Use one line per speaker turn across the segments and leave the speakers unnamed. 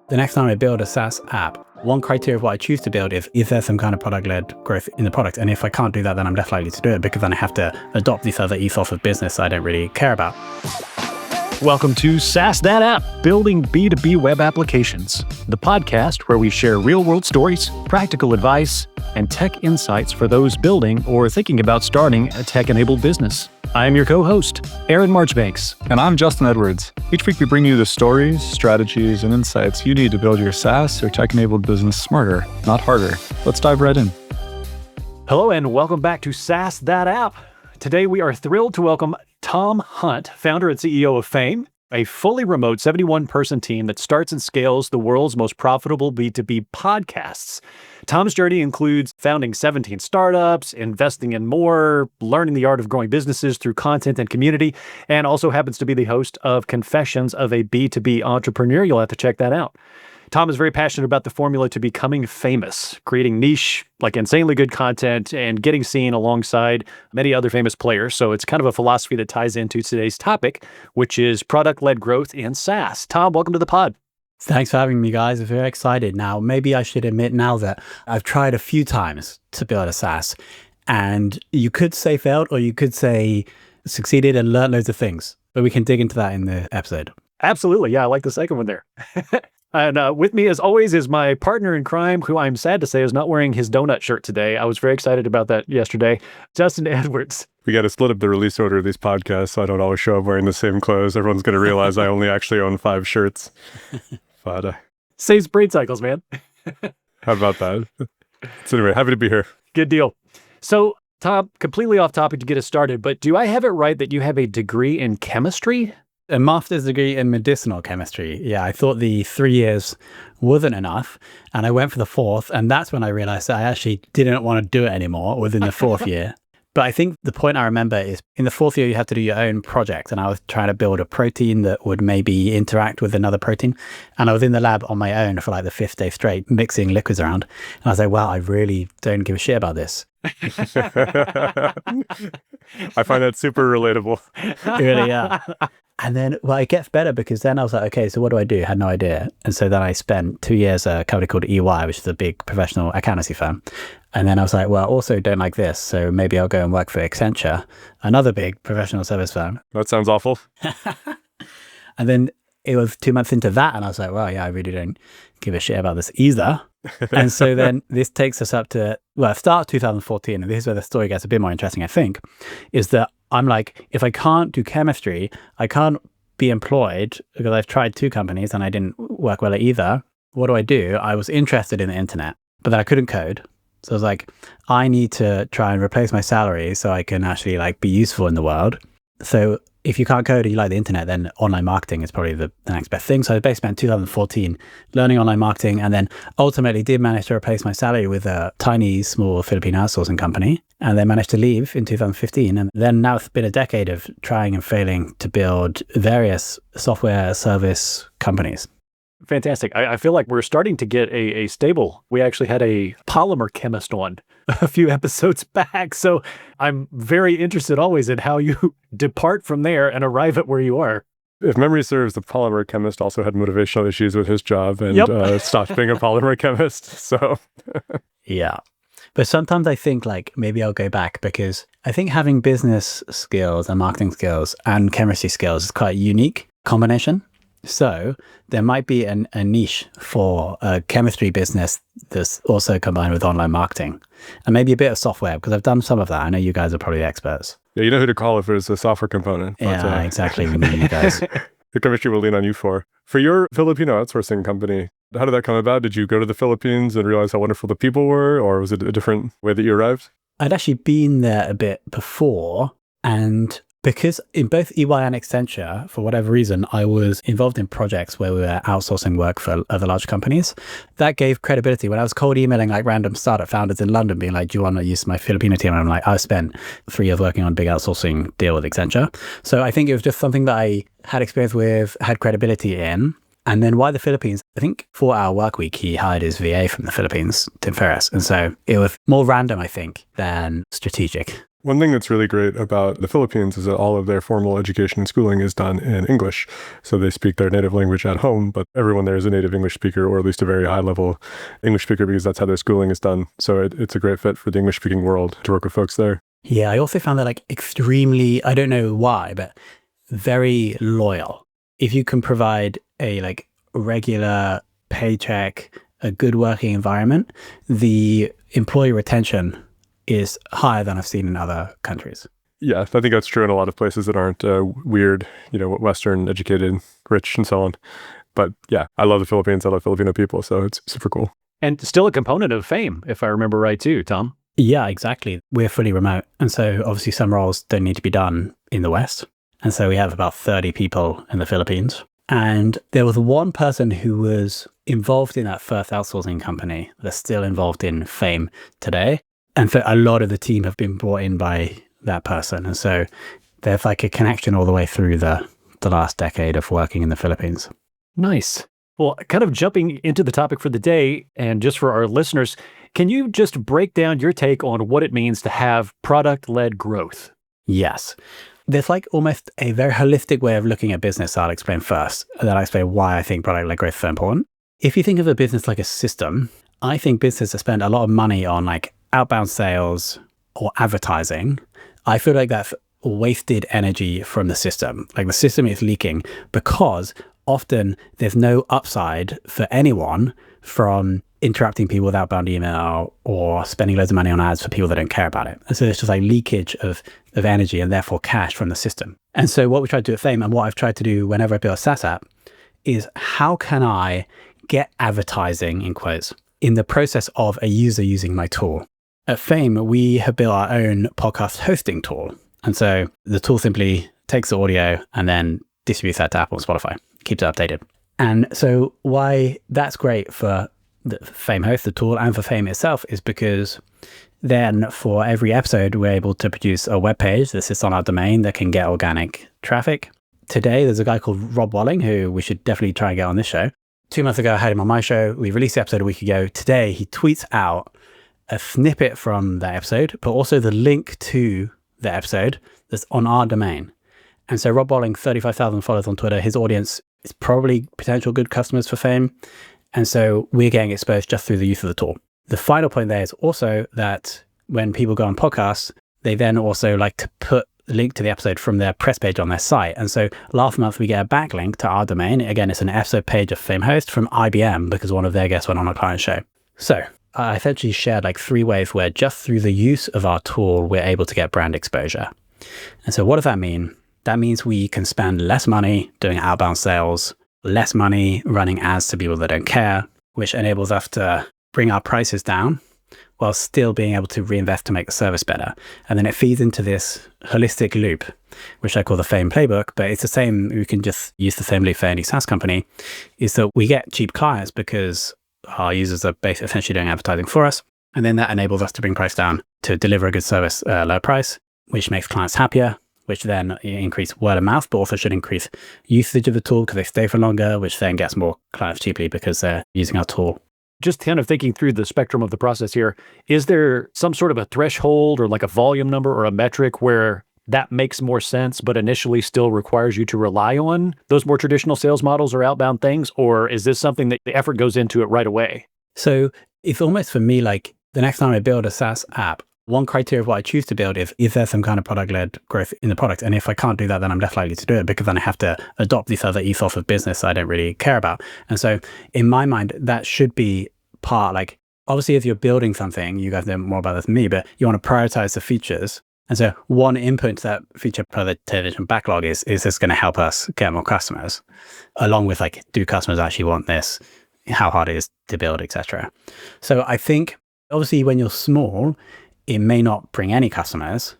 The next time I build a SaaS app, one criteria of what I choose to build is there some kind of product-led growth in the product? And if I can't do that, then I'm less likely to do it because then I have to adopt this other ethos of business I don't really care about.
Welcome to SaaS That App, Building B2B Web Applications, the podcast where we share real-world stories, practical advice, and tech insights for those building or thinking about starting a tech-enabled business. I am your co-host, Aaron Marchbanks.
And I'm Justin Edwards. Each week we bring you the stories, strategies, and insights you need to build your SaaS or tech-enabled business smarter, not harder. Let's dive right in.
Hello and welcome back to SaaS That App. Today we are thrilled to welcome Tom Hunt, founder and CEO of Fame, a fully remote 71-person team that starts and scales the world's most profitable B2B podcasts. Tom's journey includes founding 17 startups, investing in more, learning the art of growing businesses through content and community, and also happens to be the host of Confessions of a B2B Entrepreneur. You'll have to check that out. Tom is very passionate about the formula to becoming famous, creating niche, insanely good content and getting seen alongside many other famous players. So it's kind of a philosophy that ties into today's topic, which is product-led growth in SaaS. Tom, welcome to the pod.
Thanks for having me, guys. I'm very excited. Now, maybe I should admit now that I've tried a few times to build a SaaS, and you could say failed or you could say succeeded and learned loads of things, but we can dig into that in the episode.
Absolutely. Yeah, I like the second one there. And with me, as always, is my partner in crime, who I'm sad to say is not wearing his donut shirt today. I was very excited about that yesterday. Justin Edwards.
We got to split up the release order of these podcasts so I don't always show up wearing the same clothes. Everyone's going to realize I only actually own 5 shirts. But
saves brain cycles, man.
How about that? So anyway, happy to be here.
Good deal. So, Tom, completely off topic to get us started, but do I have it right that you have a degree in chemistry?
A master's degree in medicinal chemistry. Yeah, I thought the 3 years wasn't enough, and I went for the 4th, and that's when I realized that I actually didn't want to do it anymore within the 4th year. But I think the point I remember is in the 4th year, you have to do your own project, and I was trying to build a protein that would maybe interact with another protein, and I was in the lab on my own for the 5th day straight, mixing liquids around, and I was like, wow, I really don't give a shit about this.
I find that super relatable.
Really, yeah. And then, it gets better because then I was like, okay, so what do I do? I had no idea. And so then I spent 2 years at a company called EY, which is a big professional accountancy firm. And then I was like, well, I also don't like this. So maybe I'll go and work for Accenture, another big professional service firm.
That sounds awful.
And then it was 2 months into that. And I was like, well, yeah, I really don't give a shit about this either. And so then this takes us up to, start of 2014. And this is where the story gets a bit more interesting, I think, is that I'm like, if I can't do chemistry, I can't be employed because I've tried 2 companies and I didn't work well at either. What do? I was interested in the internet, but then I couldn't code. So I was like, I need to try and replace my salary so I can actually be useful in the world. So if you can't code or you like the internet, then online marketing is probably the next best thing. So I basically spent 2014 learning online marketing and then ultimately did manage to replace my salary with a tiny, small Philippine outsourcing company and then managed to leave in 2015. And then now it's been a decade of trying and failing to build various software service companies.
Fantastic. I feel like we're starting to get a stable. We actually had a polymer chemist on a few episodes back. So I'm very interested always in how you depart from there and arrive at where you are.
If memory serves, the polymer chemist also had motivational issues with his job and stopped being a polymer chemist. So
yeah. But sometimes I think maybe I'll go back because I think having business skills and marketing skills and chemistry skills is quite a unique combination. So there might be a niche for a chemistry business that's also combined with online marketing and maybe a bit of software because I've done some of that. I know you guys are probably the experts.
Yeah, you know who to call if there's a software component.
Yeah, exactly. We need you guys.
The chemistry will lean on you for. For your Filipino outsourcing company, how did that come about? Did you go to the Philippines and realize how wonderful the people were, or was it a different way that you arrived?
I'd actually been there a bit before, and because in both EY and Accenture, for whatever reason, I was involved in projects where we were outsourcing work for other large companies. That gave credibility. When I was cold emailing random startup founders in London being like, do you want to use my Filipino team? And I'm like, I spent 3 years working on a big outsourcing deal with Accenture. So I think it was just something that I had experience with, had credibility in. And then why the Philippines? I think 4-hour work week, he hired his VA from the Philippines, Tim Ferriss. And so it was more random, I think, than strategic.
One thing that's really great about the Philippines is that all of their formal education and schooling is done in English. So they speak their native language at home, but everyone there is a native English speaker, or at least a very high level English speaker, because that's how their schooling is done. So it's a great fit for the English speaking world to work with folks there.
Yeah, I also found that like extremely, I don't know why, but very loyal. If you can provide a like regular paycheck, a good working environment, the employee retention is higher than I've seen in other countries.
Yeah, I think that's true in a lot of places that aren't weird, Western educated, rich, and so on. But yeah, I love the Philippines. I love Filipino people. So it's super cool.
And still a component of Fame, if I remember right too, Tom.
Yeah, exactly. We're fully remote. And so obviously some roles don't need to be done in the West. And so we have about 30 people in the Philippines. And there was one person who was involved in that first outsourcing company that's still involved in Fame today. And so a lot of the team have been brought in by that person. And so there's like a connection all the way through the last decade of working in the Philippines.
Nice. Well, kind of jumping into the topic for the day, and just for our listeners, can you just break down your take on what it means to have product-led growth?
Yes. There's like almost a very holistic way of looking at business I'll explain first, and then I'll explain why I think product-led growth is so important. If you think of a business like a system, I think businesses spend a lot of money on like outbound sales or advertising. I feel like that's wasted energy from the system. Like the system is leaking because often there's no upside for anyone from interrupting people with outbound email or spending loads of money on ads for people that don't care about it. And so there's just like leakage of energy and therefore cash from the system. And so what we try to do at Fame, and what I've tried to do whenever I build a SaaS app, is how can I get advertising, in quotes, in the process of a user using my tool. At Fame, we have built our own podcast hosting tool. And so the tool simply takes the audio and then distributes that to Apple and Spotify, keeps it updated. And so why that's great for the Fame host, the tool, and for Fame itself is because then for every episode, we're able to produce a web page that sits on our domain that can get organic traffic. Today, there's a guy called Rob Walling, who we should definitely try and get on this show. 2 months ago, I had him on my show. We released the episode a week ago. Today, he tweets out a snippet from that episode, but also the link to the episode that's on our domain. And so Rob Walling, 35,000 followers on Twitter. His audience is probably potential good customers for Fame. And so we're getting exposed just through the use of the tool. The final point there is also that when people go on podcasts, they then also like to put the link to the episode from their press page on their site. And so last month we get a backlink to our domain. Again, it's an episode page of Fame Host from IBM because one of their guests went on a client show. So I essentially shared like 3 ways where just through the use of our tool, we're able to get brand exposure. And so what does that mean? That means we can spend less money doing outbound sales, less money running ads to people that don't care, which enables us to bring our prices down while still being able to reinvest to make the service better. And then it feeds into this holistic loop, which I call the Fame playbook, but it's the same. We can just use the same loop for any SaaS company, is that we get cheap clients because our users are basically essentially doing advertising for us. And then that enables us to bring price down to deliver a good service, low price, which makes clients happier, which then increase word of mouth, but also should increase usage of the tool because they stay for longer, which then gets more clients cheaply because they're using our tool.
Just kind of thinking through the spectrum of the process here, is there some sort of a threshold or like a volume number or a metric where that makes more sense, but initially still requires you to rely on those more traditional sales models or outbound things? Or is this something that the effort goes into it right away?
So it's almost for me like the next time I build a SaaS app, one criteria of what I choose to build is there some kind of product-led growth in the product? And if I can't do that, then I'm less likely to do it because then I have to adopt this other ethos of business I don't really care about. And so in my mind, that should be part, like, obviously if you're building something, you guys know more about this than me, but you want to prioritize the features. And so one input to that feature prioritization backlog is this going to help us get more customers? Along with like, do customers actually want this? How hard it is to build, etc. So I think obviously when you're small, it may not bring any customers,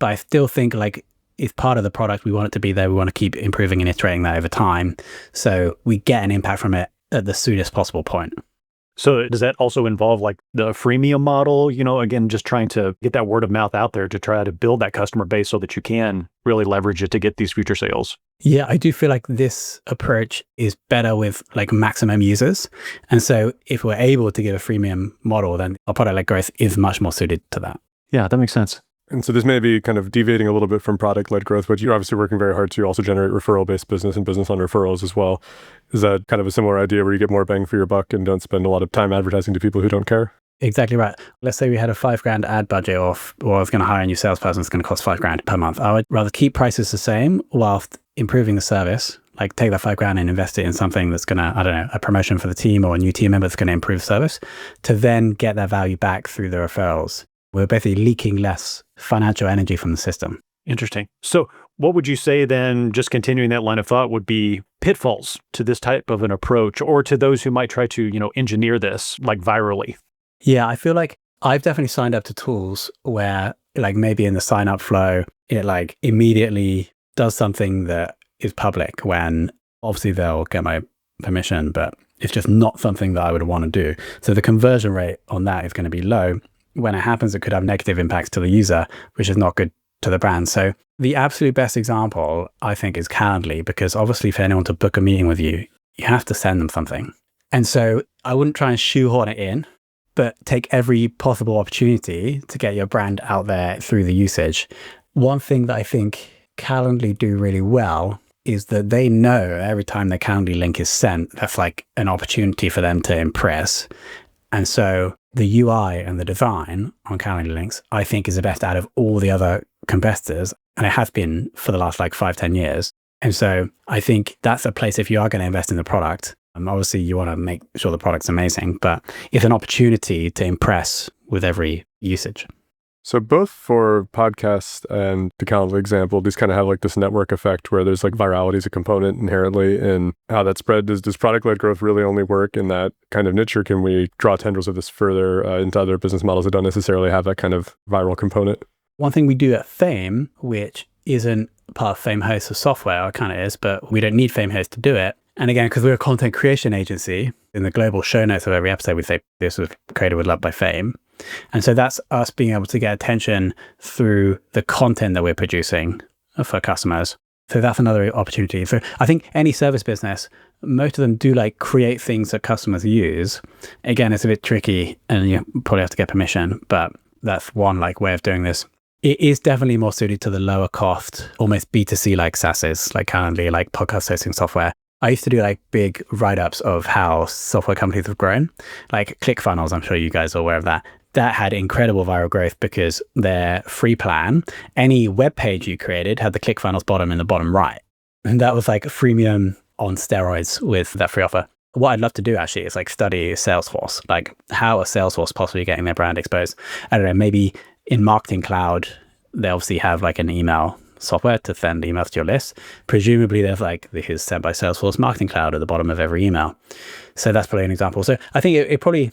but I still think like it's part of the product. We want it to be there. We want to keep improving and iterating that over time. So we get an impact from it at the soonest possible point.
So does that also involve like the freemium model, again, just trying to get that word of mouth out there to try to build that customer base so that you can really leverage it to get these future sales?
Yeah, I do feel like this approach is better with like maximum users. And so if we're able to give a freemium model, then our product-led growth is much more suited to that.
Yeah, that makes sense.
And so this may be kind of deviating a little bit from product-led growth, but you're obviously working very hard to also generate referral-based business and business on referrals as well. Is that kind of a similar idea where you get more bang for your buck and don't spend a lot of time advertising to people who don't care?
Exactly right. Let's say we had a $5,000 ad budget, or I was going to hire a new salesperson, it's going to cost $5,000 per month. I would rather keep prices the same whilst improving the service. Like take that $5,000 and invest it in something that's going to, I don't know, a promotion for the team or a new team member that's going to improve service, to then get that value back through the referrals. We're basically leaking less financial energy from the system.
Interesting. So what would you say then, just continuing that line of thought, would be pitfalls to this type of an approach, or to those who might try to, engineer this like virally?
Yeah, I feel like I've definitely signed up to tools where like maybe in the sign up flow, it like immediately does something that is public when obviously they'll get my permission, but it's just not something that I would want to do. So the conversion rate on that is going to be low. When it happens, it could have negative impacts to the user, which is not good to the brand. So the absolute best example, I think, is Calendly, because obviously for anyone to book a meeting with you, you have to send them something. And so I wouldn't try and shoehorn it in, but take every possible opportunity to get your brand out there through the usage. One thing that I think Calendly do really well is that they know every time their Calendly link is sent, that's like an opportunity for them to impress. And so the UI and the design on Calendly links, I think, is the best out of all the other competitors. And it has been for the last like 5-10 years. And so I think that's a place, if you are going to invest in the product, obviously you want to make sure the product's amazing, but it's an opportunity to impress with every usage.
So both for podcasts and the Calendly example, these kind of have like this network effect where there's like virality as a component inherently in how that spread. Does product-led growth really only work in that kind of niche, or can we draw tendrils of this further into other business models that don't necessarily have that kind of viral component?
One thing we do at Fame, which isn't part of Fame Host of software, or kind of is, but we don't need Fame Host to do it. And again, because we're a content creation agency, in the global show notes of every episode, we say this was created with love by Fame. And so that's us being able to get attention through the content that we're producing for customers. So that's another opportunity. So I think any service business, most of them do like create things that customers use. Again, it's a bit tricky and you probably have to get permission, but that's one like way of doing this. It is definitely more suited to the lower cost, almost B2C like SaaSes, like Calendly, like podcast hosting software. I used to do like big write-ups of how software companies have grown, like ClickFunnels. I'm sure you guys are aware of that. That had incredible viral growth because their free plan, any web page you created had the ClickFunnels bottom in the bottom right. And that was like freemium on steroids with that free offer. What I'd love to do actually is like study Salesforce, like how are Salesforce possibly getting their brand exposed? I don't know, maybe in Marketing Cloud, they obviously have like an email software to send emails to your list. Presumably there's like, this is sent by Salesforce Marketing Cloud at the bottom of every email. So that's probably an example. So I think there probably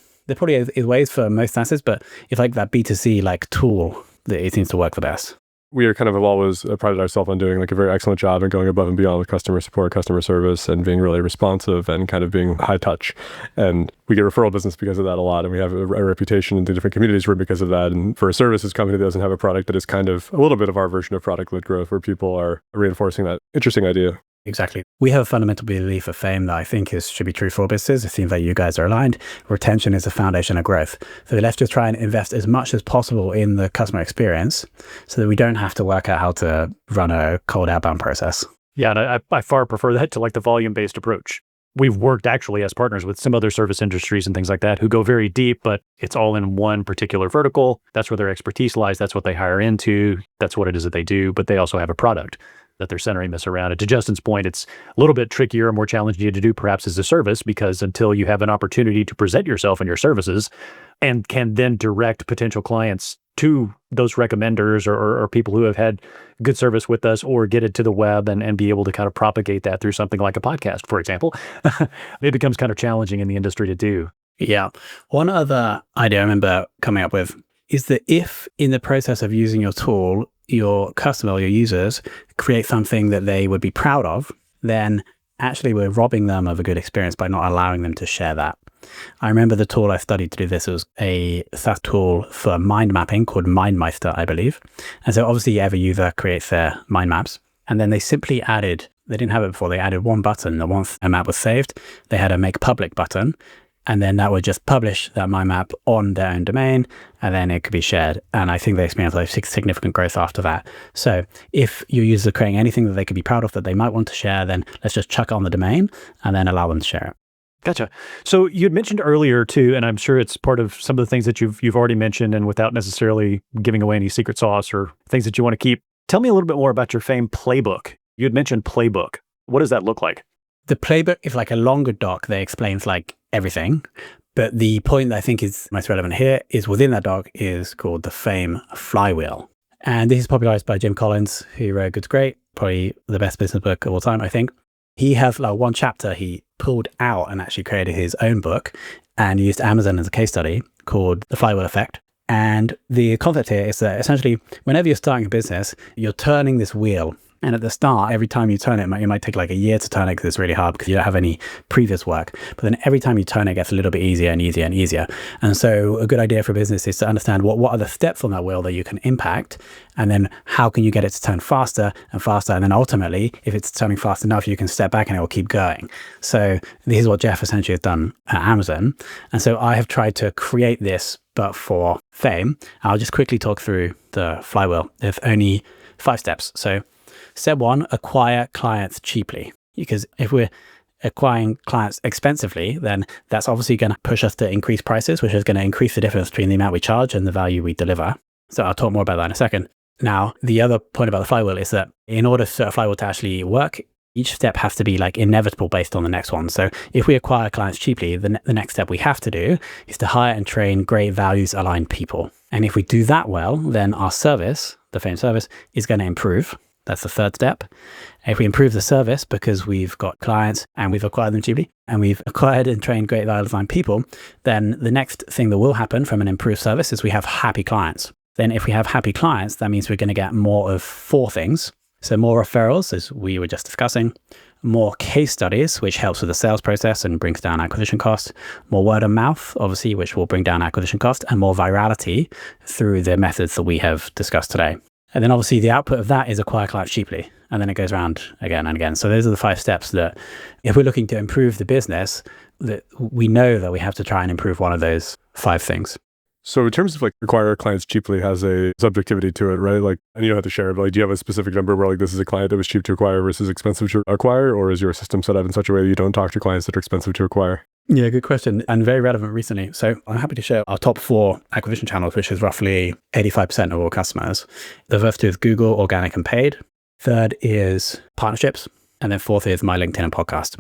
is ways for most SaaSes, but it's like that B2C like tool that it seems to work the best.
We are kind of always prided ourselves on doing like a very excellent job and going above and beyond with customer support, customer service, and being really responsive and kind of being high touch. And we get referral business because of that a lot. And we have a reputation in the different communities because of that. And for a services company that doesn't have a product, that is kind of a little bit of our version of product-led growth, where people are reinforcing that interesting idea.
Exactly. We have a fundamental belief of Fame that I think should be true for all businesses. It seems like you guys are aligned. Retention is the foundation of growth. So let's just try and invest as much as possible in the customer experience so that we don't have to work out how to run a cold outbound process.
Yeah, and I far prefer that to like the volume-based approach. We've worked actually as partners with some other service industries and things like that who go very deep, but it's all in one particular vertical. That's where their expertise lies. That's what they hire into. That's what it is that they do, but they also have a product that they're centering this around. And to Justin's point, it's a little bit trickier and more challenging to do perhaps as a service, because until you have an opportunity to present yourself and your services and can then direct potential clients to those recommenders or people who have had good service with us, or get it to the web and be able to kind of propagate that through something like a podcast, for example, it becomes kind of challenging in the industry to do.
Yeah. One other idea I remember coming up with is that if in the process of using your tool, your customer or your users create something that they would be proud of, then actually we're robbing them of a good experience by not allowing them to share that. I remember the tool I studied to do this was a SaaS tool for mind mapping called MindMeister, I believe. And so obviously every user creates their mind maps. And then they simply added, they didn't have it before, they added one button that once a map was saved, they had a make public button. And then that would just publish that mind map on their own domain, and then it could be shared. And I think they experienced like significant growth after that. So if your users are creating anything that they could be proud of that they might want to share, then let's just chuck it on the domain and then allow them to share it.
Gotcha. So you'd mentioned earlier too, and I'm sure it's part of some of the things that you've already mentioned, and without necessarily giving away any secret sauce or things that you want to keep, tell me a little bit more about your Fame playbook. You'd mentioned playbook. What does that look like?
The playbook is like a longer doc that explains like everything. But the point that I think is most relevant here is within that doc is called the Fame Flywheel. And this is popularized by Jim Collins, who wrote Good's Great, probably the best business book of all time, I think. He has like one chapter he pulled out and actually created his own book and used Amazon as a case study called The Flywheel Effect. And the concept here is that essentially, whenever you're starting a business, you're turning this wheel. And at the start, every time you turn it, it might take like a year to turn it because it's really hard because you don't have any previous work. But then every time you turn it, it gets a little bit easier and easier and easier. And so a good idea for a business is to understand what are the steps on that wheel that you can impact, and then how can you get it to turn faster and faster. And then ultimately, if it's turning fast enough, you can step back and it will keep going. So this is what Jeff essentially has done at Amazon. And so I have tried to create this, but for Fame. I'll just quickly talk through the flywheel. There's only 5 steps. So step 1, acquire clients cheaply. Because if we're acquiring clients expensively, then that's obviously going to push us to increase prices, which is going to increase the difference between the amount we charge and the value we deliver. So I'll talk more about that in a second. Now, the other point about the flywheel is that in order for a flywheel to actually work, each step has to be like inevitable based on the next one. So if we acquire clients cheaply, the next step we have to do is to hire and train great values aligned people. And if we do that well, then our service, the Fame service, is going to improve. That's the 3rd step. If we improve the service because we've got clients and we've acquired them cheaply and we've acquired and trained great value aligned people, then the next thing that will happen from an improved service is we have happy clients. Then if we have happy clients, that means we're going to get more of 4 things. So more referrals, as we were just discussing, more case studies, which helps with the sales process and brings down acquisition costs, more word of mouth, obviously, which will bring down acquisition cost, and more virality through the methods that we have discussed today. And then obviously the output of that is acquire clients cheaply. And then it goes around again and again. So those are the 5 steps that if we're looking to improve the business, that we know that we have to try and improve one of those 5 things.
So in terms of like acquire clients cheaply has a subjectivity to it, right? Like, and you don't have to share it, but like, do you have a specific number where like this is a client that was cheap to acquire versus expensive to acquire? Or is your system set up in such a way that you don't talk to clients that are expensive to acquire?
Yeah, good question, and very relevant recently. So I'm happy to share our top 4 acquisition channels, which is roughly 85% of all customers. The first 2 is Google, organic and paid. 3rd is partnerships. And then 4th is my LinkedIn and podcast.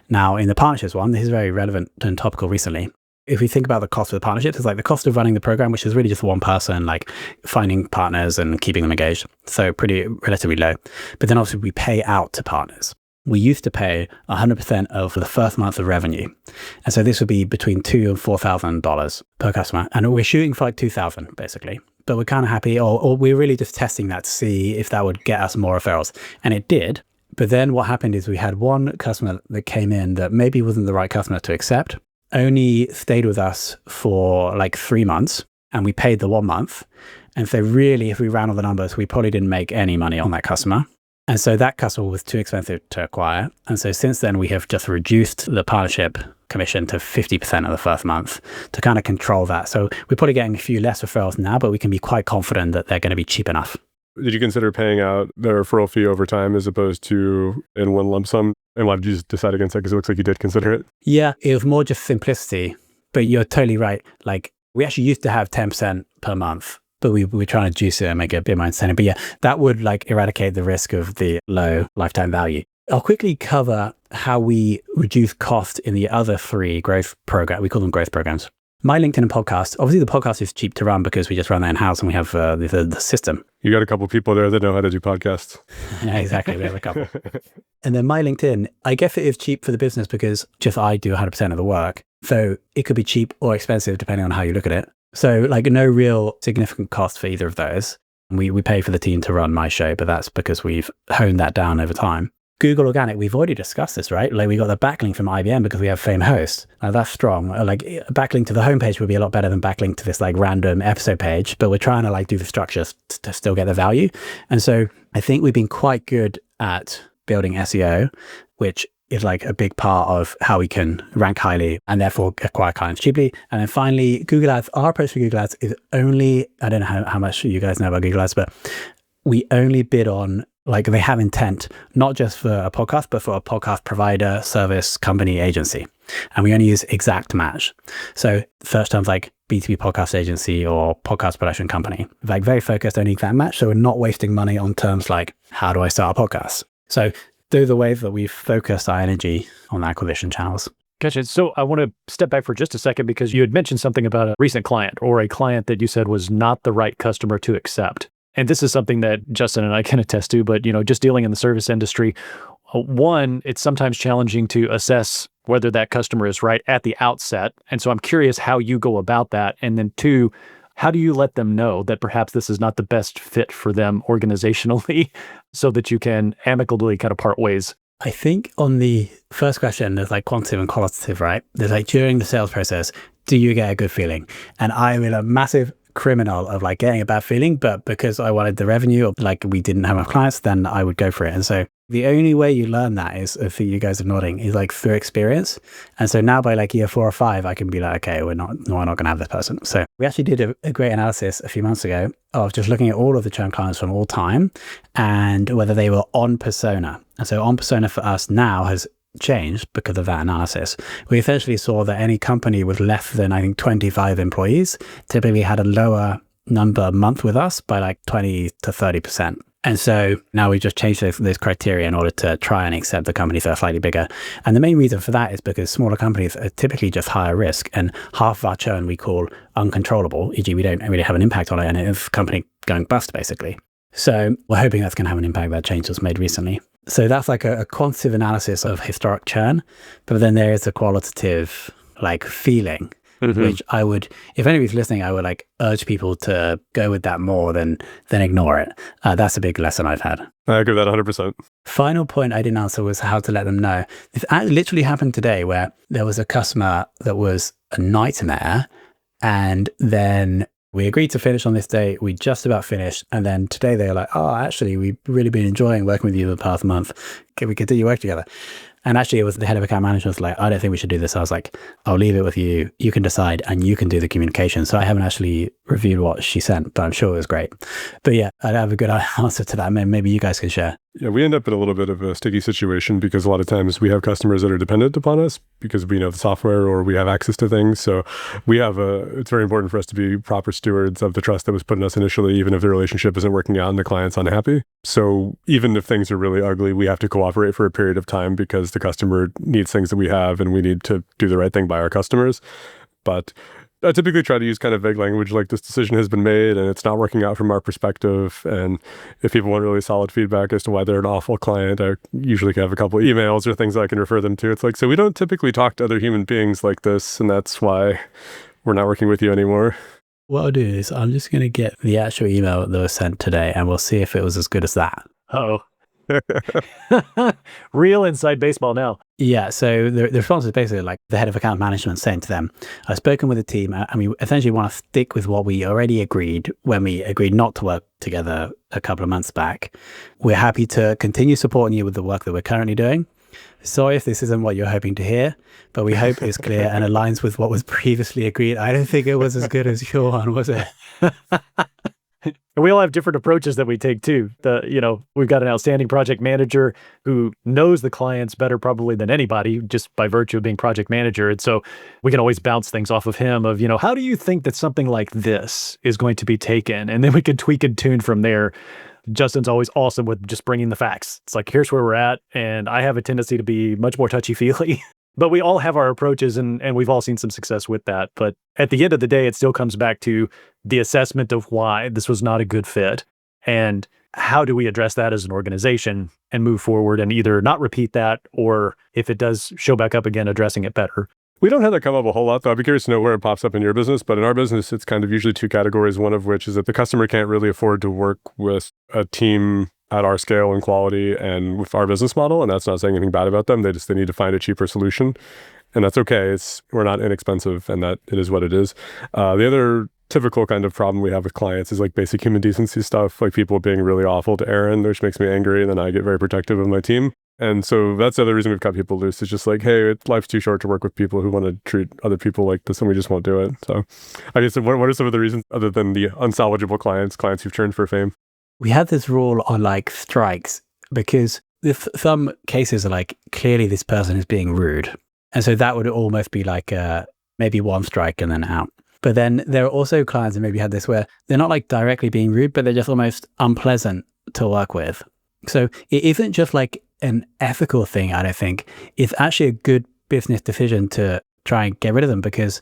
Now, in the partnerships one, this is very relevant and topical recently. If we think about the cost of the partnerships, it's like the cost of running the program, which is really just one person, like finding partners and keeping them engaged. So pretty relatively low. But then obviously we pay out to partners. We used to pay 100% of the first month of revenue. And so this would be between $2,000 and $4,000 per customer. And we're shooting for like 2,000 basically. But we're kind of happy, or we're really just testing that to see if that would get us more referrals. And it did. But then what happened is we had one customer that came in that maybe wasn't the right customer to accept, only stayed with us for like 3 months, and we paid the 1 month. And so really, if we ran all the numbers, we probably didn't make any money on that customer. And so that customer was too expensive to acquire. And so since then, we have just reduced the partnership commission to 50% of the first month to kind of control that. So we're probably getting a few less referrals now, but we can be quite confident that they're going to be cheap enough.
Did you consider paying out the referral fee over time as opposed to in one lump sum? And why did you just decide against it? Because it looks like you did consider it.
Yeah, it was more just simplicity. But you're totally right. Like we actually used to have 10% per month, but we're trying to juice it and make it a bit more incentive. But yeah, that would like eradicate the risk of the low lifetime value. I'll quickly cover how we reduce cost in the other 3 growth programs. We call them growth programs. My LinkedIn and podcast, obviously the podcast is cheap to run because we just run that in-house and we have the system.
You got a couple people there that know how to do podcasts.
Yeah, exactly. We have a couple. And then my LinkedIn, I guess it is cheap for the business because just I do 100% of the work. So it could be cheap or expensive depending on how you look at it. So like no real significant cost for either of those. We pay for the team to run my show, but that's because we've honed that down over time. Google Organic, we've already discussed this, right? Like we got the backlink from IBM because we have Fame Host. Now that's strong. Like backlink to the homepage would be a lot better than backlink to this like random episode page, but we're trying to like do the structures to still get the value. And so I think we've been quite good at building SEO, which is like a big part of how we can rank highly and therefore acquire clients cheaply. And then finally, Google Ads. Our approach to Google Ads is only, I don't know how much you guys know about Google Ads, but we only bid on, like, they have intent, not just for a podcast, but for a podcast provider, service, company, agency. And we only use exact match. So search terms like B2B podcast agency or podcast production company, like very focused, only exact match. So we're not wasting money on terms like, how do I start a podcast? So those are the ways that we've focused our energy on acquisition channels.
Gotcha. So I want to step back for just a second because you had mentioned something about a recent client or a client that you said was not the right customer to accept. And this is something that Justin and I can attest to, but just dealing in the service industry, one, it's sometimes challenging to assess whether that customer is right at the outset. And so I'm curious how you go about that. And then two, how do you let them know that perhaps this is not the best fit for them organizationally so that you can amicably kind of part ways?
I think on the first question, there's like quantitative and qualitative, right? There's like during the sales process, do you get a good feeling? And I'm in a massive criminal of like getting a bad feeling, but because I wanted the revenue, like we didn't have enough clients, then I would go for it. And so the only way you learn that is, if you guys are nodding, is like through experience. And so now by like year 4 or 5, I can be like, okay, we're not going to have this person. So we actually did a great analysis a few months ago of just looking at all of the churn clients from all time and whether they were on persona. And so on persona for us now has changed because of that analysis. We essentially saw that any company with less than, I think, 25 employees typically had a lower number a month with us by like 20 to 30%. And so now we just changed those criteria in order to try and accept the companies that are slightly bigger. And the main reason for that is because smaller companies are typically just higher risk, and half of our churn we call uncontrollable, e.g. we don't really have an impact on it, and it's a company going bust basically. So we're hoping that's going to have an impact. That change was made recently. So that's like a quantitative analysis of historic churn, but then there is a qualitative like feeling, which I would, if anybody's listening, I would like urge people to go with that more than ignore it. That's a big lesson I've had.
I agree with that 100%.
Final point I didn't answer was how to let them know. This literally happened today where there was a customer that was a nightmare, and then we agreed to finish on this day. We just about finished. And then today they were like, oh, actually, we've really been enjoying working with you the past month. Can we continue working together? And actually, it was the head of account management was like, I don't think we should do this. I was like, I'll leave it with you. You can decide and you can do the communication. So I haven't actually reviewed what she sent, but I'm sure it was great. But yeah, I'd have a good answer to that. Maybe you guys can share.
Yeah, we end up in a little bit of a sticky situation because a lot of times we have customers that are dependent upon us because we know the software or we have access to things. So it's very important for us to be proper stewards of the trust that was put in us initially, even if the relationship isn't working out and the client's unhappy. So even if things are really ugly, we have to cooperate for a period of time because the customer needs things that we have and we need to do the right thing by our customers. But I typically try to use kind of vague language like this decision has been made and it's not working out from our perspective. And if people want really solid feedback as to why they're an awful client, I usually have a couple emails or things I can refer them to. It's like, so we don't typically talk to other human beings like this, and that's why we're not working with you anymore.
What I'll do is I'm just going to get the actual email that was sent today and we'll see if it was as good as that.
Oh. Real inside baseball now.
Yeah, so the response is basically like the head of account management saying to them, I've spoken with the team and we essentially want to stick with what we already agreed when we agreed not to work together a couple of months back. We're happy to continue supporting you with the work that we're currently doing. Sorry if this isn't what you're hoping to hear, but we hope it's clear and aligns with what was previously agreed. I don't think it was as good as your one, was it?
And we all have different approaches that we take too. We've got an outstanding project manager who knows the clients better probably than anybody, just by virtue of being project manager. And so we can always bounce things off of him of, how do you think that something like this is going to be taken? And then we can tweak and tune from there. Justin's always awesome with just bringing the facts. It's like, here's where we're at. And I have a tendency to be much more touchy-feely. But we all have our approaches and we've all seen some success with that. But at the end of the day, it still comes back to the assessment of why this was not a good fit. And how do we address that as an organization and move forward and either not repeat that, or if it does show back up again, addressing it better.
We don't have that come up a whole lot, though. I'd be curious to know where it pops up in your business. But in our business, it's kind of usually 2 categories. One of which is that the customer can't really afford to work with a team at our scale and quality and with our business model. And that's not saying anything bad about them. They need to find a cheaper solution. And that's okay. We're not inexpensive, and that it is what it is. The other typical kind of problem we have with clients is like basic human decency stuff, like people being really awful to Aaron, which makes me angry. And then I get very protective of my team. And so that's the other reason we've cut people loose. It's just like, hey, life's too short to work with people who want to treat other people like this, and we just won't do it. So I guess what are some of the reasons other than the unsalvageable clients who've turned for Fame?
We had this rule on like strikes because if some cases are like, clearly this person is being rude. And so that would almost be like maybe one strike and then out. But then there are also clients that maybe had this where they're not like directly being rude, but they're just almost unpleasant to work with. So it isn't just like an ethical thing, I don't think. It's actually a good business decision to try and get rid of them, because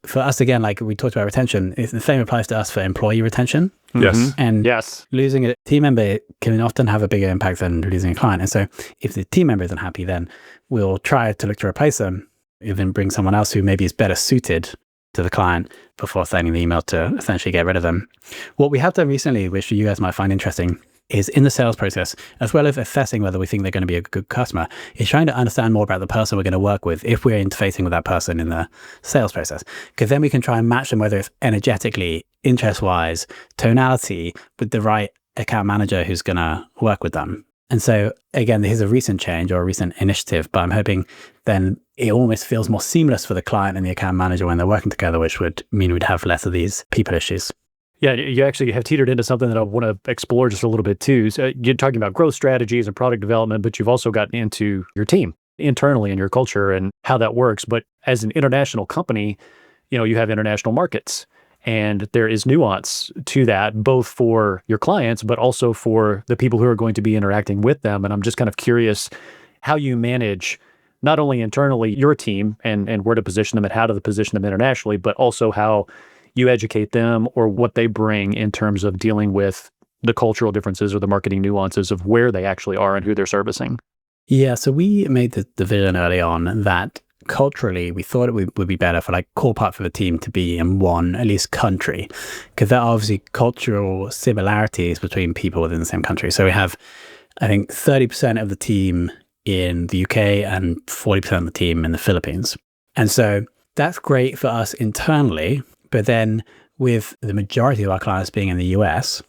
for us, again, like we talked about retention, the same applies to us for employee retention.
Yes.
And losing a team member can often have a bigger impact than losing a client. And so if the team member isn't happy, then we'll try to look to replace them, even bring someone else who maybe is better suited to the client before sending the email to essentially get rid of them. What we have done recently, which you guys might find interesting, is in the sales process, as well as assessing whether we think they're going to be a good customer, is trying to understand more about the person we're going to work with if we're interfacing with that person in the sales process. Because then we can try and match them, whether it's energetically, interest-wise, tonality, with the right account manager who's going to work with them. And so, again, this is a recent change or a recent initiative, but I'm hoping then it almost feels more seamless for the client and the account manager when they're working together, which would mean we'd have less of these people issues.
Yeah, you actually have teetered into something that I want to explore just a little bit too. So you're talking about growth strategies and product development, but you've also gotten into your team internally and your culture and how that works. But as an international company, you have international markets, and there is nuance to that, both for your clients, but also for the people who are going to be interacting with them. And I'm just kind of curious how you manage not only internally your team and where to position them and how to position them internationally, but also how you educate them or what they bring in terms of dealing with the cultural differences or the marketing nuances of where they actually are and who they're servicing.
Yeah, so we made the division early on that culturally, we thought it would be better for like core parts of the team to be in one, at least country, because there are obviously cultural similarities between people within the same country. So we have, I think, 30% of the team in the UK and 40% of the team in the Philippines. And so that's great for us internally. But then with the majority of our clients being in the US,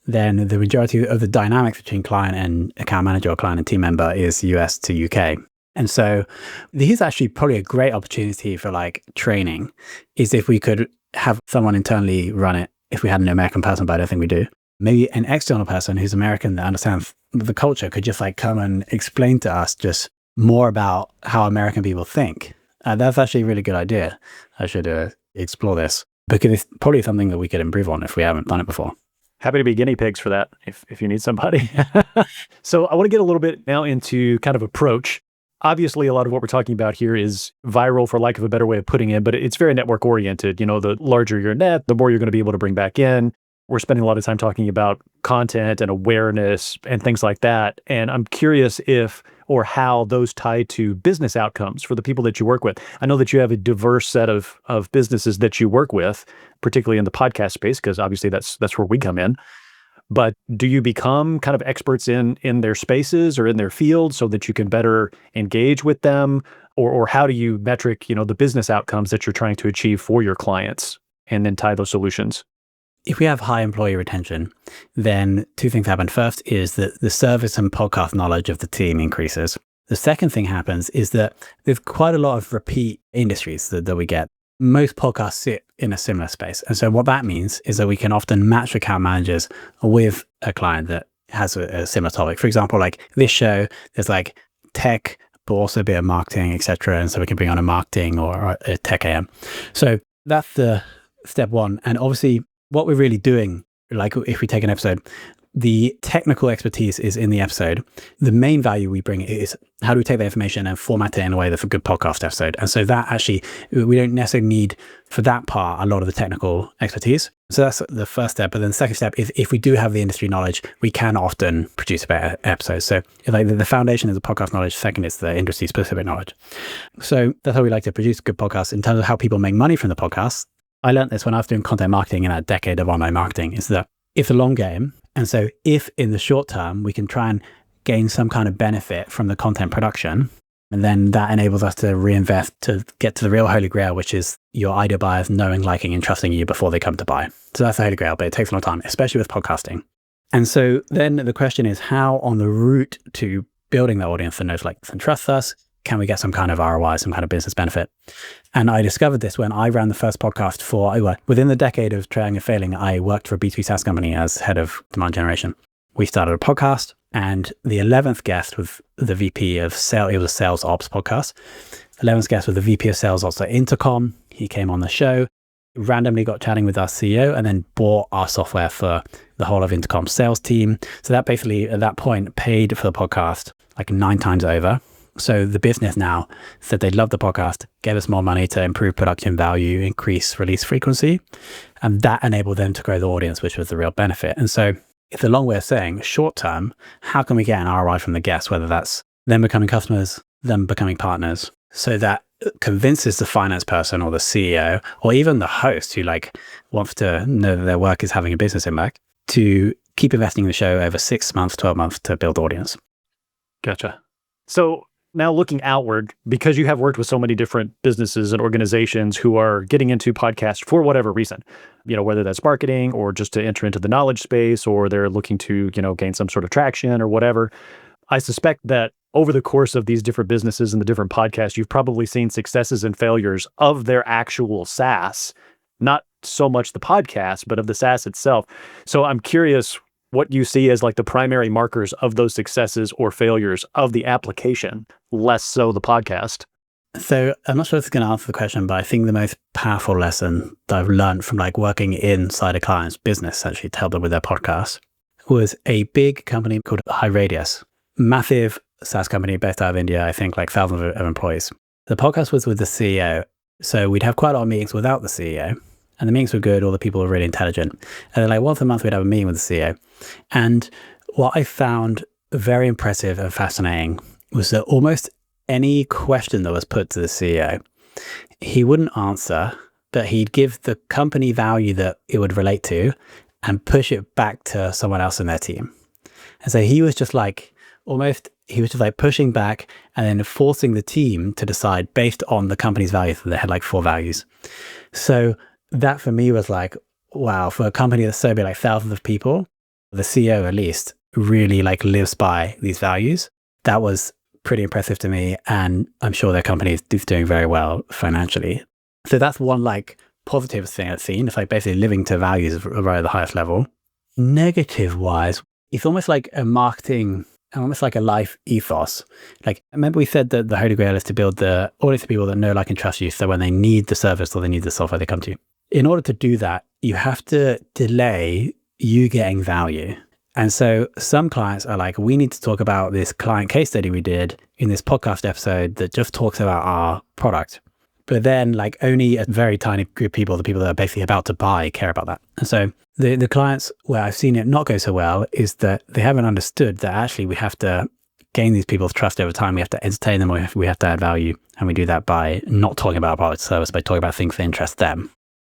then the majority of the dynamics between client and account manager or client and team member is US to UK. And so this is actually probably a great opportunity for like training, is if we could have someone internally run it, if we had an American person, but I don't think we do. Maybe an external person who's American that understands the culture could just like come and explain to us just more about how American people think. That's actually a really good idea. I should explore this, because it's probably something that we could improve on if we haven't done it before.
Happy to be guinea pigs for that if you need somebody. So I want to get a little bit now into kind of approach. Obviously, a lot of what we're talking about here is viral, for lack of a better way of putting it, but it's very network oriented. The larger your net, the more you're going to be able to bring back in. We're spending a lot of time talking about content and awareness and things like that. And I'm curious if or how those tie to business outcomes for the people that you work with. I know that you have a diverse set of businesses that you work with, particularly in the podcast space, because obviously that's where we come in. But do you become kind of experts in their spaces or in their fields so that you can better engage with them? Or how do you metric, the business outcomes that you're trying to achieve for your clients and then tie those solutions?
If we have high employee retention, then two things happen. First is that the service and podcast knowledge of the team increases. The second thing happens is that there's quite a lot of repeat industries that we get. Most podcasts sit in a similar space. And so what that means is that we can often match account managers with a client that has a similar topic. For example, like this show, there's like tech, but also a bit of marketing, etc. And so we can bring on a marketing or a tech AM. So that's the step one. And obviously, what we're really doing, like if we take an episode, the technical expertise is in the episode. The main value we bring is how do we take the information and format it in a way that's a good podcast episode. And so that actually, we don't necessarily need for that part a lot of the technical expertise. So that's the first step. But then the second step is if we do have the industry knowledge, we can often produce a better episode. So like the foundation is the podcast knowledge. Second is the industry specific knowledge. So that's how we like to produce good podcasts. In terms of how people make money from the podcast, I learned this when I was doing content marketing in that decade of online marketing, is that it's a long game. And so if in the short term, we can try and gain some kind of benefit from the content production, And then that enables us to reinvest to get to the real holy grail, which is your ideal buyers knowing, liking, and trusting you before they come to buy. So that's the holy grail, but it takes a long time, especially with podcasting. And so then the question is, how on the route to building the audience that knows, likes, and trusts us, can we get some kind of ROI, some kind of business benefit? And I discovered this when I ran the first podcast within the decade of trying and failing, I worked for a B2B SaaS company as head of demand generation. We started a podcast, and the 11th guest was the VP of sales. It was a sales ops podcast. 11th guest was the VP of sales ops at Intercom. He came on the show, randomly got chatting with our CEO, and then bought our software for the whole of Intercom's sales team. So that basically, at that point, paid for the podcast like 9 times over. So the business now said they loved the podcast, gave us more money to improve production value, increase release frequency, and that enabled them to grow the audience, which was the real benefit. And so it's a long way of saying, short term, how can we get an ROI from the guests, whether that's them becoming customers, them becoming partners, so that convinces the finance person or the CEO or even the host who wants to know that their work is having a business impact to keep investing in the show over 6 months, 12 months to build audience.
Gotcha. So now looking outward, because you have worked with so many different businesses and organizations who are getting into podcasts for whatever reason, whether that's marketing or just to enter into the knowledge space, or they're looking to, gain some sort of traction or whatever. I suspect that over the course of these different businesses and the different podcasts, you've probably seen successes and failures of their actual SaaS, not so much the podcast, but of the SaaS itself. So I'm curious what you see as the primary markers of those successes or failures of the application, less so the podcast.
So I'm not sure if it's going to answer the question, but I think the most powerful lesson that I've learned from working inside a client's business, actually to help them with their podcast, was a big company called High Radius, massive SaaS company based out of India, I think thousands of employees. The podcast was with the CEO. So we'd have quite a lot of meetings without the CEO. And the meetings were good, all the people were really intelligent. And then once a month we'd have a meeting with the CEO. And what I found very impressive and fascinating was that almost any question that was put to the CEO, he wouldn't answer, but he'd give the company value that it would relate to and push it back to someone else in their team. And so he was just pushing back and then forcing the team to decide based on the company's values. They had 4 values. So that for me was wow, for a company that's so big, thousands of people, the CEO at least really lives by these values. That was pretty impressive to me. And I'm sure their company is doing very well financially. So that's one positive thing I've seen. It's basically living to values right at the highest level. Negative wise, it's almost like a marketing, almost like a life ethos. Remember we said that the holy grail is to build the audience of people that know, like, and trust you. So when they need the service or they need the software, they come to you. In order to do that, you have to delay you getting value. And so some clients are we need to talk about this client case study we did in this podcast episode that just talks about our product. But then only a very tiny group of people, the people that are basically about to buy, care about that. And so the clients where I've seen it not go so well is that they haven't understood that actually we have to gain these people's trust over time. We have to entertain them, we have to add value. And we do that by not talking about our product service, by talking about things that interest them.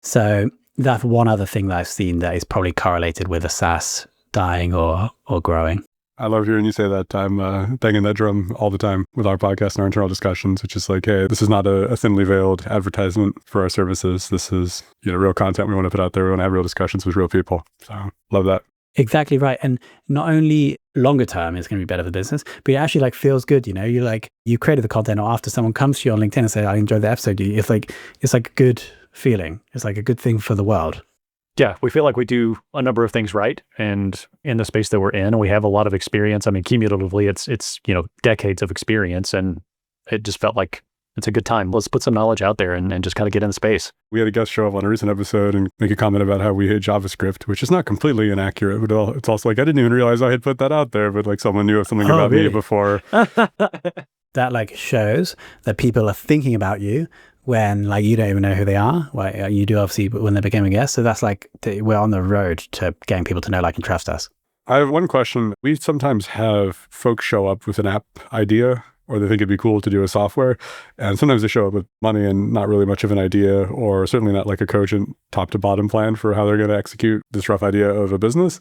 So that's one other thing that I've seen that is probably correlated with a SaaS dying or growing.
I love hearing you say that. I'm banging that drum all the time with our podcast and our internal discussions, which is hey, this is not a thinly veiled advertisement for our services. This is real content we want to put out there. We want to have real discussions with real people. So love that.
Exactly right. And not only longer term it's going to be better for business, but it actually feels good. You created the content, or after someone comes to you on LinkedIn and say, I enjoyed the episode, it's a good feeling. It's a good thing for the world.
Yeah, we feel like we do a number of things right, and in the space that we're in, and we have a lot of experience. I mean, cumulatively, it's decades of experience, and it just felt like it's a good time. Let's put some knowledge out there and just kind of get in the space.
We had a guest show up on a recent episode and make a comment about how we hate JavaScript, which is not completely inaccurate, but it's also I didn't even realize I had put that out there, but someone knew something about me before.
That shows that people are thinking about you when you don't even know who they are. Well, you do obviously when they became a guest. So that's we're on the road to getting people to know, like, and trust us.
I have one question. We sometimes have folks show up with an app idea or they think it'd be cool to do a software. And sometimes they show up with money and not really much of an idea, or certainly not like a cogent top to bottom plan for how they're going to execute this rough idea of a business.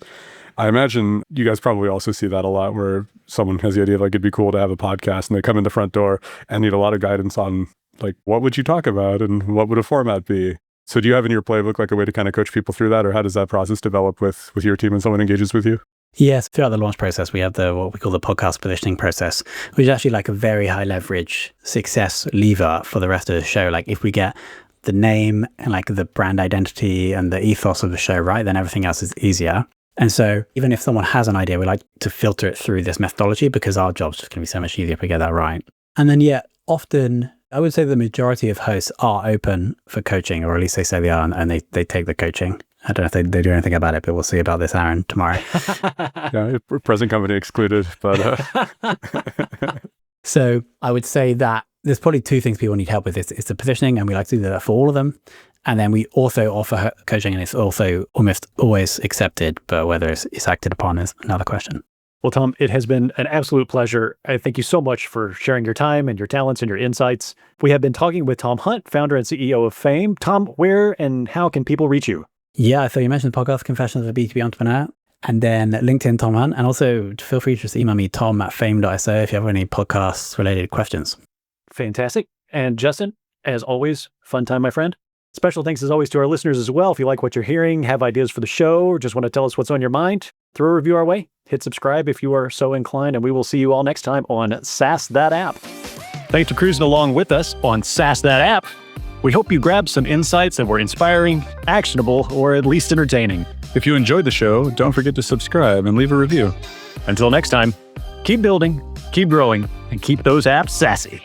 I imagine you guys probably also see that a lot, where someone has the idea of like, it'd be cool to have a podcast, and they come in the front door and need a lot of guidance on like, what would you talk about and what would a format be? So do you have in your playbook like a way to kind of coach people through that, or how does that process develop with your team when someone engages with you?
Yes, throughout the launch process, we have what we call the podcast positioning process, which is actually like a very high leverage success lever for the rest of the show. Like if we get the name and like the brand identity and the ethos of the show right, then everything else is easier. And so even if someone has an idea, we like to filter it through this methodology, because our job's just going to be so much easier if we get that right. And then, often I would say the majority of hosts are open for coaching, or at least they say they are, and they take the coaching. I don't know if they do anything about it, but we'll see about this, Aaron, tomorrow.
Yeah, present company excluded, but...
So I would say that there's probably two things people need help with. It's the positioning, and we like to do that for all of them. And then we also offer coaching, and it's also almost always accepted, but whether it's acted upon is another question.
Well, Tom, it has been an absolute pleasure. I thank you so much for sharing your time and your talents and your insights. We have been talking with Tom Hunt, founder and CEO of Fame. Tom, where and how can people reach you?
Yeah, so you mentioned the podcast, Confessions of a B2B Entrepreneur, and then LinkedIn, Tom Hunt. And also feel free to just email me, tom@fame.so, if you have any podcast-related questions.
Fantastic. And Justin, as always, fun time, my friend. Special thanks as always to our listeners as well. If you like what you're hearing, have ideas for the show, or just want to tell us what's on your mind, throw a review our way. Hit subscribe if you are so inclined, and we will see you all next time on SaaS That App. Thanks for cruising along with us on SaaS That App. We hope you grabbed some insights that were inspiring, actionable, or at least entertaining.
If you enjoyed the show, don't forget to subscribe and leave a review.
Until next time, keep building, keep growing, and keep those apps sassy.